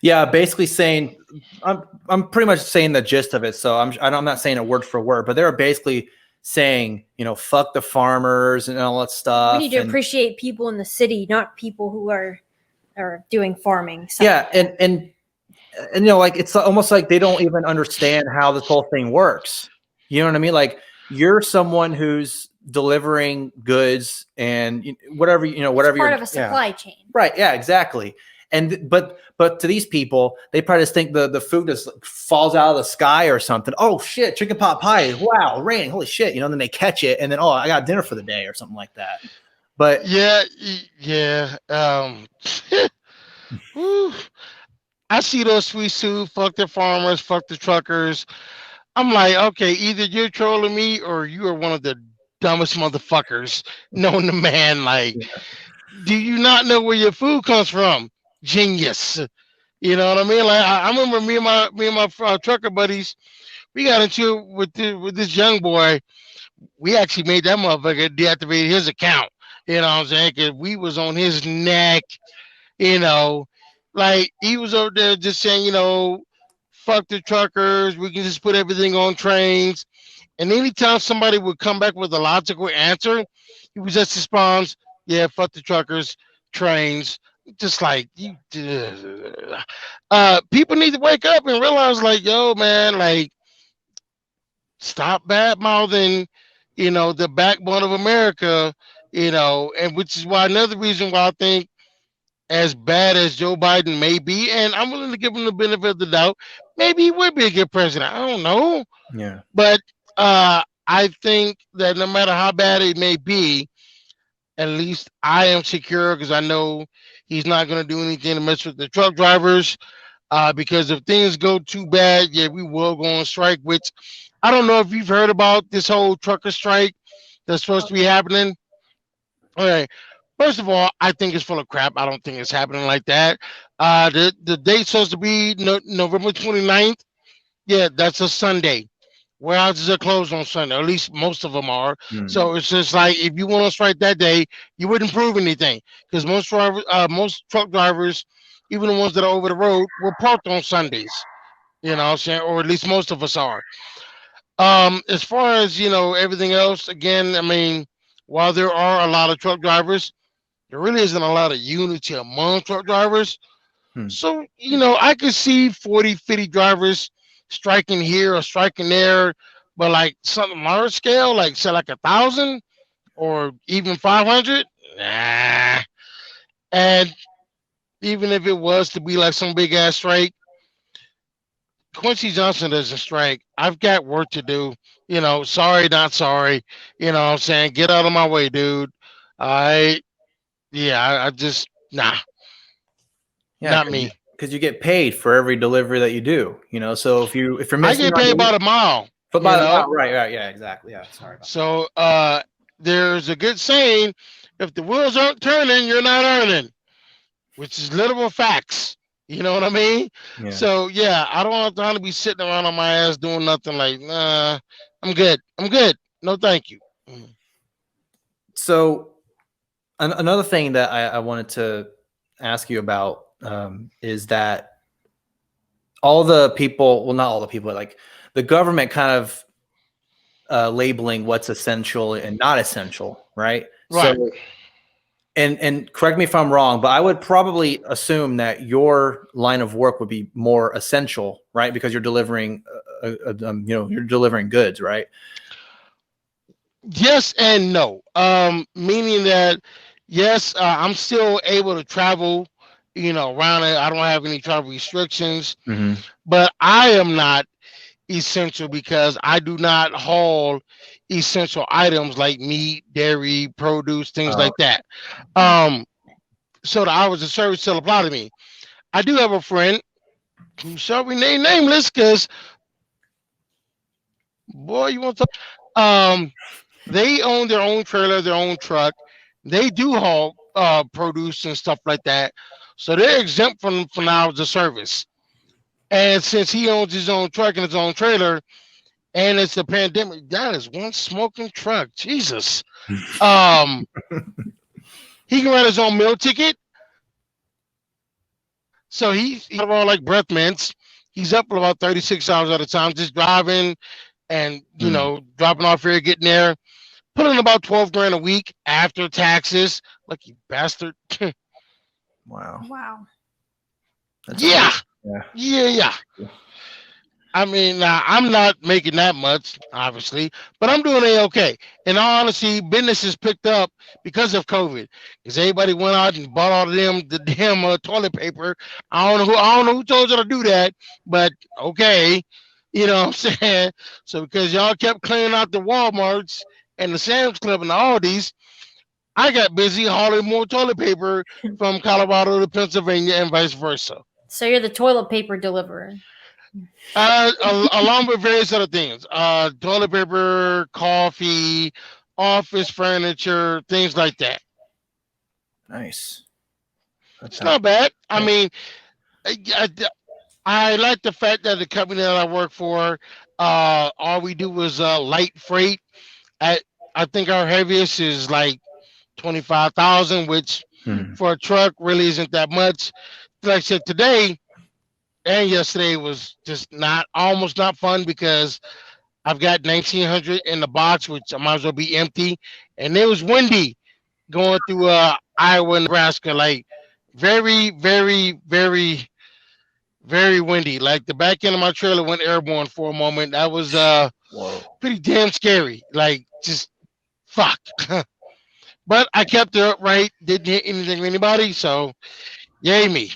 Yeah, basically saying, I'm pretty much saying the gist of it. So I'm not saying it word for word, but they were basically saying, fuck the farmers and all that stuff. We need to appreciate people in the city, not people who are doing farming. So. Yeah, and like it's almost like they don't even understand how this whole thing works. You know what I mean? Like you're someone who's delivering goods and whatever whatever. It's part of a supply chain, right? Yeah, exactly. And but to these people, they probably just think the food just falls out of the sky or something. Oh shit, chicken pot pie! Wow, raining! Holy shit! Then they catch it, and then I got dinner for the day or something like that. But yeah. I see those sweet soup. Fuck the farmers. Fuck the truckers. I'm like, okay, either you're trolling me or you are one of the dumbest motherfuckers known to man. Like, do you not know where your food comes from? Genius. You know what I mean? Like I remember me and my trucker buddies, we got into it with this young boy. We actually made that motherfucker deactivate his account. You know what I'm saying? Cause we was on his neck. Like he was over there just saying, fuck the truckers. We can just put everything on trains. And anytime somebody would come back with a logical answer, he would just respond, yeah, fuck the truckers, trains. Just like you, people need to wake up and realize, like, yo, man, like, stop bad mouthing, the backbone of America, and which is why another reason why I think as bad as Joe Biden may be, and I'm willing to give him the benefit of the doubt, maybe he would be a good president. I don't know. Yeah. But I think that no matter how bad it may be, at least I am secure because I know he's not going to do anything to mess with the truck drivers. Because if things go too bad, yeah, we will go on strike. Which I don't know if you've heard about this whole trucker strike that's supposed to be happening. Okay, first of all, I think it's full of crap. I don't think it's happening like that. The date's supposed to be November 29th. Yeah, that's a Sunday. Warehouses are closed on Sunday, or at least most of them are. So it's just like if you want to strike that day, you wouldn't prove anything because most truck drivers, even the ones that are over the road, were parked on Sundays. You know what I'm saying? Or at least most of us are. As far as everything else, again, I mean, while there are a lot of truck drivers, there really isn't a lot of unity among truck drivers. So, I could see 40, 50 drivers striking here or striking there, but like something large scale, like say like 1,000 or even 500, nah. And even if it was to be like some big ass strike, Quincy Johnson doesn't strike. I've got work to do. Sorry, not sorry. You know what I'm saying? Get out of my way, dude. I just, nah, Yeah, not me. because you get paid for every delivery that you do. So if you're I missing, get paid about a mile. right, yeah, exactly, yeah. Sorry. So there's a good saying: if the wheels aren't turning, you're not earning, which is literal facts. You know what I mean? Yeah. So yeah, I don't have time to be sitting around on my ass doing nothing. Like, nah, I'm good. I'm good. No, thank you. So another thing that I wanted to ask you about is that all the people, well, not all the people, but like the government kind of labeling what's essential and not essential, right? Right. So, and correct me if I'm wrong, but I would probably assume that your line of work would be more essential, right? Because you're delivering, you're delivering goods, right? Yes and no. Meaning that yes, I'm still able to travel, around it. I don't have any travel restrictions, but I am not essential because I do not haul essential items like meat, dairy, produce, things like that. So the hours of service still apply to me. I do have a friend who shall remain nameless because, boy, you want to talk. They own their own trailer, their own truck. They do haul produce and stuff like that. So they're exempt from hours of service. And since he owns his own truck and his own trailer, and it's a pandemic, that is one smoking truck. Jesus. He can write his own meal ticket. So he's all like breath mints. He's up for about 36 hours at a time, just driving and dropping off here, getting there. Put in about 12 grand a week after taxes. Like, you bastard. Wow. That's Yeah. cool. Yeah. I mean, I'm not making that much, obviously, but I'm doing okay. In all honesty, business has picked up because of COVID. Because everybody went out and bought all of the damn toilet paper. I don't know who told you to do that, but okay, you know what I'm saying. So because y'all kept cleaning out the WalMarts and the Sam's Club and the Aldi's, I got busy hauling more toilet paper from Colorado to Pennsylvania and vice versa. So you're the toilet paper deliverer. Along with various other things, toilet paper, coffee, office furniture, things like that. Nice. It's not bad. I mean, I like the fact that the company that I work for, all we do is light freight. I think our heaviest is like 25,000, which for a truck really isn't that much. Like I said, today and yesterday was just almost not fun because I've got 1,900 in the box, which I might as well be empty. And it was windy going through Iowa and Nebraska, like very, very, very, very windy. Like the back end of my trailer went airborne for a moment. That was pretty damn scary. Like, just fuck. But I kept her upright, didn't hit anything with anybody, so yay me.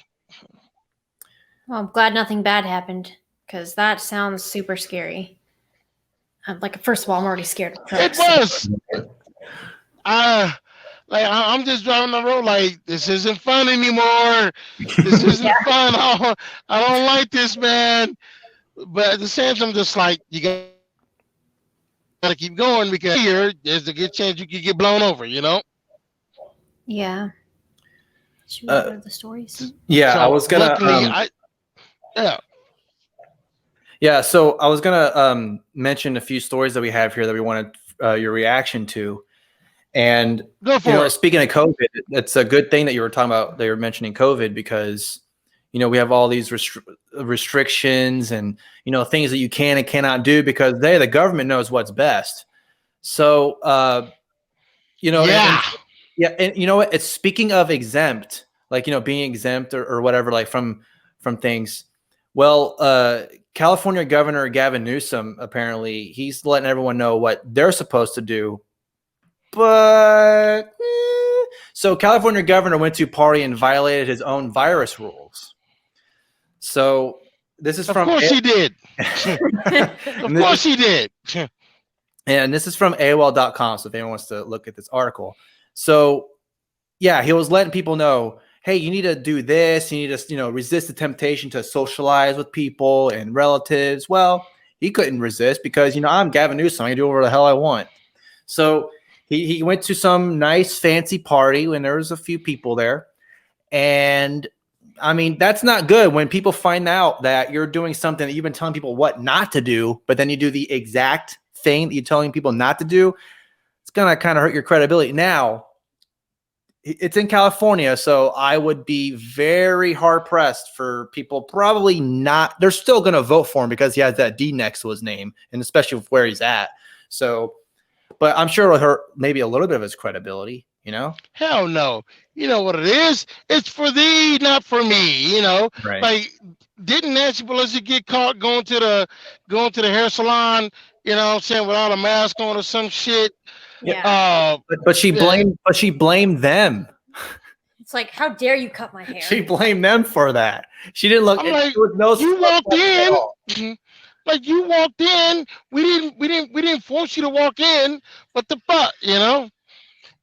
Well, I'm glad nothing bad happened because that sounds super scary. Like, first of all, I'm already scared of trucks. It was. I'm just driving the road like, this isn't fun anymore. This isn't fun. I don't like this, man. But at the same time, I'm just like, you gotta keep going because here there's a good chance you could get blown over, you know? Yeah. Should we go to the stories? Yeah, So, I was gonna. Yeah, so I was gonna mention a few stories that we have here that we wanted your reaction to. And speaking of COVID, it's a good thing that you were talking about. They were mentioning COVID because we have all these restrictions and things that you can and cannot do because the government knows what's best. So and you know what? It's speaking of exempt, like being exempt or whatever, like from things. Well, California Governor Gavin Newsom, apparently he's letting everyone know what they're supposed to do. But so California governor went to party and violated his own virus rules. So this is from. Of course he did. Of course he did. And this is from AOL.com. So if anyone wants to look at this article, so yeah, he was letting people know, hey, you need to do this. You need to resist the temptation to socialize with people and relatives. Well, he couldn't resist because I'm Gavin Newsom. I can do whatever the hell I want. So. He went to some nice fancy party when there was a few people there. And I mean, that's not good when people find out that you're doing something that you've been telling people what not to do, but then you do the exact thing that you're telling people not to do. It's going to kind of hurt your credibility. Now, it's in California, so I would be very hard pressed for people probably not. They're still going to vote for him because he has that D next to his name, and especially with where he's at. So, but I'm sure it'll hurt maybe a little bit of his credibility, Hell no. You know what it is? It's for thee, not for me, Right. Like, didn't Nancy Pelosi get caught going to the hair salon, saying without a mask on or some shit? Yeah. But she blamed them. It's like, how dare you cut my hair? She blamed them for that. She didn't look. I'm like, you walked in. Like, you walked in, we didn't force you to walk in, but the fuck,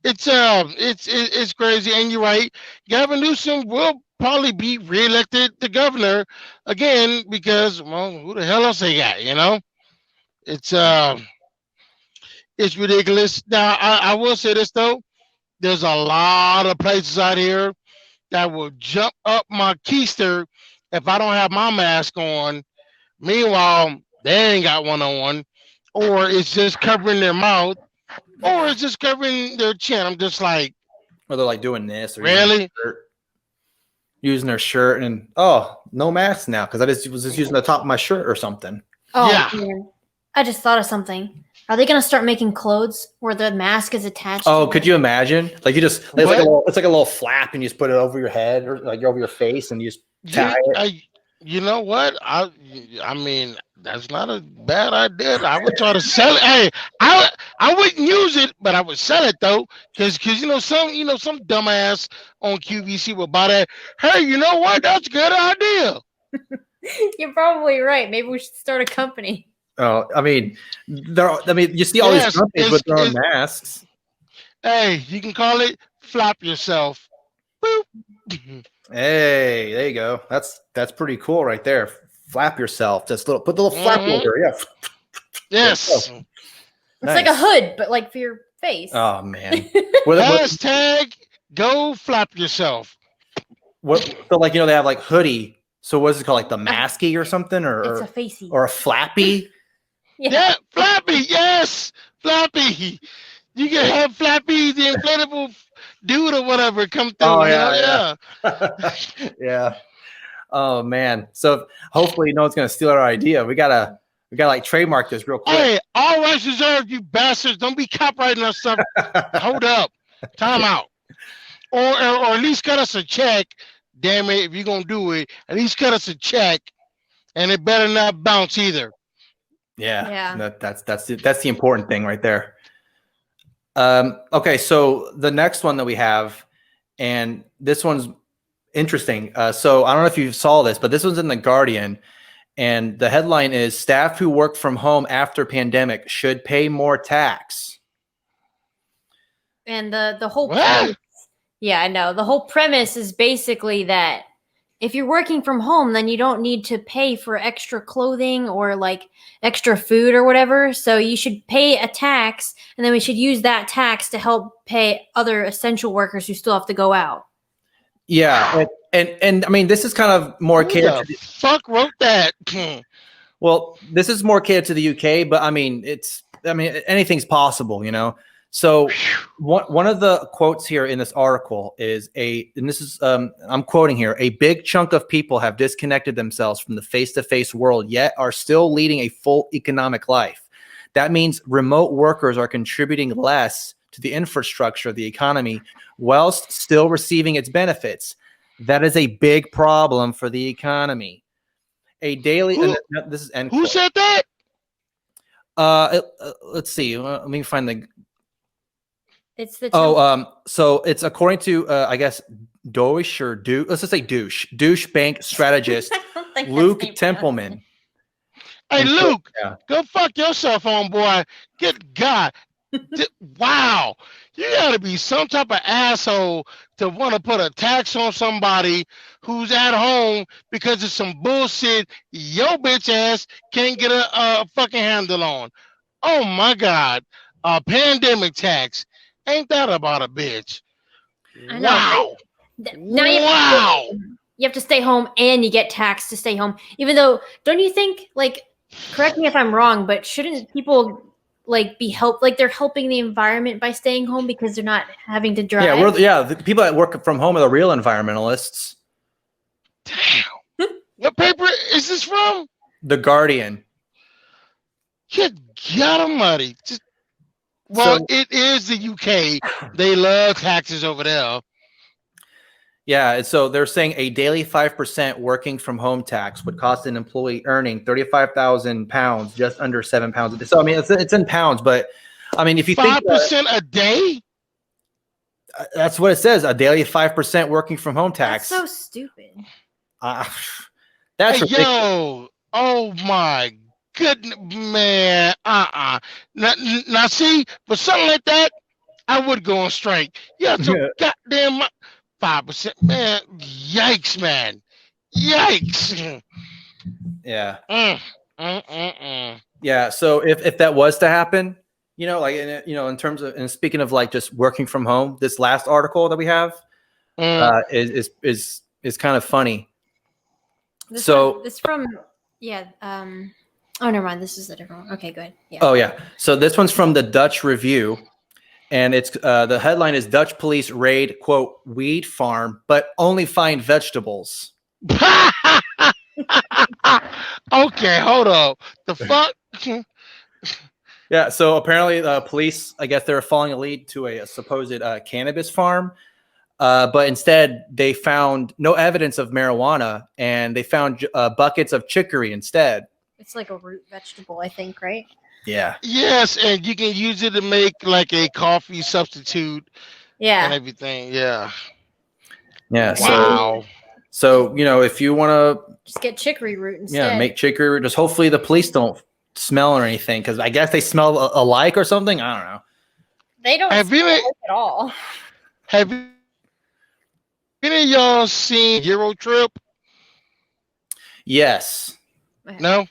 it's crazy. And you're right, Gavin Newsom will probably be reelected the governor again because, well, who the hell else they got? It's ridiculous. Now, I will say this though, there's a lot of places out here that will jump up my keister if I don't have my mask on. Meanwhile, they ain't got one on, or it's just covering their mouth, or it's just covering their chin. I'm just like, or they're like doing this, or really using their shirt, and no mask now because I was just using the top of my shirt or something. Oh, yeah. Man. I just thought of something. Are they going to start making clothes where the mask is attached? Oh, could you imagine? Like you just, it's like a little flap, and you just put it over your head or like over your face, and you just tie it. You know what? I mean, that's not a bad idea. I would try to sell it. Hey, I wouldn't use it, but I would sell it though, because some dumbass on QVC will buy that. Hey, you know what? That's a good idea. You're probably right. Maybe we should start a company. Oh, I mean, you see all these companies with their own masks. Hey, you can call it Flap Yourself. Boop. Hey, there you go. That's pretty cool right there. Flap yourself. Just put the little flap over. Yeah. Yes. It's like a hood, but like for your face. Oh man. Hashtag go flap yourself. So like they have like hoodie. So what is it called? Like the masky or something, it's a facey or a flappy. Yeah, Flappy. Yes, Flappy. You can have Flappy, the inflatable dude or whatever, come through. Oh yeah. Yeah. Oh man. So hopefully no one's gonna steal our idea. We gotta like trademark this real quick. Hey, all rights reserved, you bastards. Don't be copyrighting us stuff. Hold up. Time out. Or at least cut us a check. Damn it, if you're gonna do it, at least cut us a check. And it better not bounce either. Yeah. That's the important thing right there. Okay, so the next one that we have, and this one's interesting. So I don't know if you saw this, but this one's in the Guardian, and the headline is "Staff who work from home after pandemic should pay more tax." And the whole premise, yeah, I know. The whole premise is basically that if you're working from home, then you don't need to pay for extra clothing or like extra food or whatever. So you should pay a tax, and then we should use that tax to help pay other essential workers who still have to go out. Yeah, and I mean, this is kind of more catered. Who the fuck wrote that? Well, this is more catered to the UK, but I mean, anything's possible, you know. So one of the quotes here in this article is and this is I'm quoting here: "A big chunk of people have disconnected themselves from the face-to-face world, yet are still leading a full economic life. That means remote workers are contributing less to the infrastructure of the economy, whilst still receiving its benefits. That is a big problem for the economy. A daily." This is end who quote. said that? Let's see. Let me find the. It's the So it's according to I guess Deutsch or let's just say douche bank strategist Luke Templeman. Hey, Luke, go fuck yourself, homeboy. Good God. Wow. You got to be some type of asshole to want to put a tax on somebody who's at home because of some bullshit your bitch ass can't get a fucking handle on. Oh, my God. A pandemic tax. Ain't that about a bitch? I know. Wow. Now you have to stay home and you get taxed to stay home. Even though, don't you think, like, correct me if I'm wrong, but shouldn't people like they're helping the environment by staying home because they're not having to drive? The people that work from home are the real environmentalists. Damn. What paper is this from? The Guardian. Good God Almighty. It is the UK. They love taxes over there. Yeah, so they're saying a daily 5% working from home tax would cost an employee earning £35,000, just under £7. So I mean, it's in pounds, but I mean, if you 5% a day, that's what it says. A daily 5% working from home tax. That's so stupid. That's ridiculous. Yo, oh my goodness, man. Now see, for something like that, I would go on strike. Yeah, so goddamn 5%, man. Yikes, man. Yikes. Yeah. Yeah. So if that was to happen, you know, like in terms of, and speaking of like just working from home, this last article that we have is kind of funny. It's from oh, never mind. This is a different one. Okay, good. Yeah. Oh yeah. So this one's from the Dutch Review. And it's the headline is Dutch police raid, quote, weed farm, but only find vegetables. Okay, hold up. The fuck? Yeah, so apparently the police, I guess they're following a lead to a supposed cannabis farm, but instead they found no evidence of marijuana, and they found buckets of chicory instead. It's like a root vegetable, I think, right? Yeah. Yes, and you can use it to make like a coffee substitute. Yeah. And everything. Yeah. Yeah. Wow. So if you want to just get chicory root instead. Yeah, make chicory root. Just hopefully the police don't smell or anything, because I guess they smell alike or something. I don't know. They don't smell alike at all. Have any of y'all seen Euro Trip? Yes. No?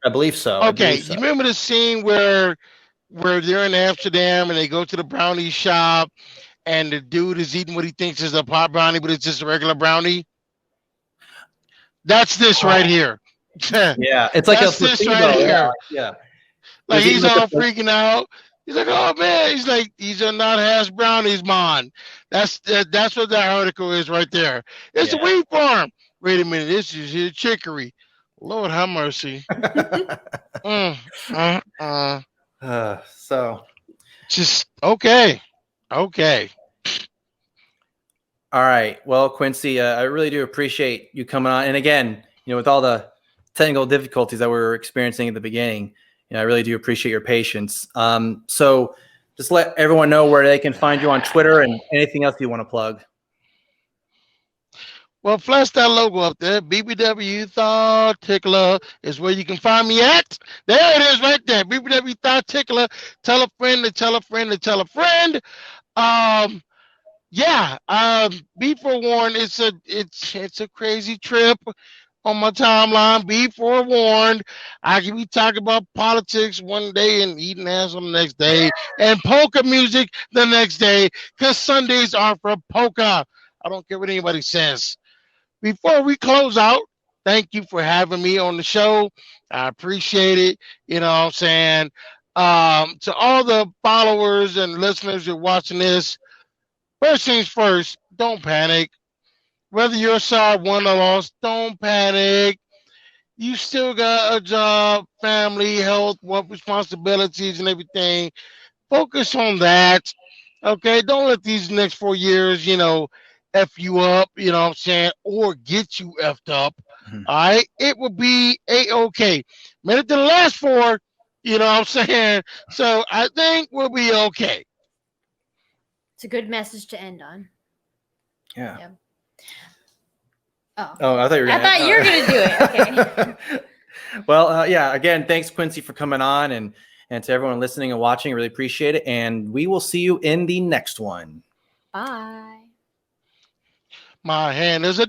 I believe so. Okay, you remember the scene where they're in Amsterdam and they go to the brownie shop and the dude is eating what he thinks is a pot brownie, but it's just a regular brownie? That's this right here. Yeah, it's like that's this right here. Yeah. Like he's all freaking out. He's like, oh man, he's like, these are not hash brownies, man. That's what that article is right there. It's a weed farm. Wait a minute, this is his chicory. Lord have mercy. So just okay. All right. Well, Quincy, I really do appreciate you coming on. And again, with all the technical difficulties that we were experiencing at the beginning, I really do appreciate your patience. So just let everyone know where they can find you on Twitter and anything else you want to plug. Well, flash that logo up there. BBW Thaw Tickler is where you can find me at. There it is right there. BBW Thaw Tickler. Tell a friend to tell a friend to tell a friend. Be forewarned. It's a crazy trip on my timeline. Be forewarned. I can be talking about politics one day and eating ass on the next day and polka music the next day, because Sundays are for polka. I don't care what anybody says. Before we close out, thank you for having me on the show. I appreciate it. You know what I'm saying? To all the followers and listeners who are watching this, first things first, don't panic. Whether your side won or lost, don't panic. You still got a job, family, health, work responsibilities, and everything. Focus on that. Okay, don't let these next 4 years, F you up, you know what I'm saying, or get you effed up. All right, it will be a-okay. Minute to the last 4, you know what I'm saying? So I think we'll be okay. It's a good message to end on. Yeah. Yep. Oh, I thought you were gonna, you were going to do it. Okay. Well, again, thanks, Quincy, for coming on, and to everyone listening and watching. I really appreciate it. And we will see you in the next one. Bye. My hand is a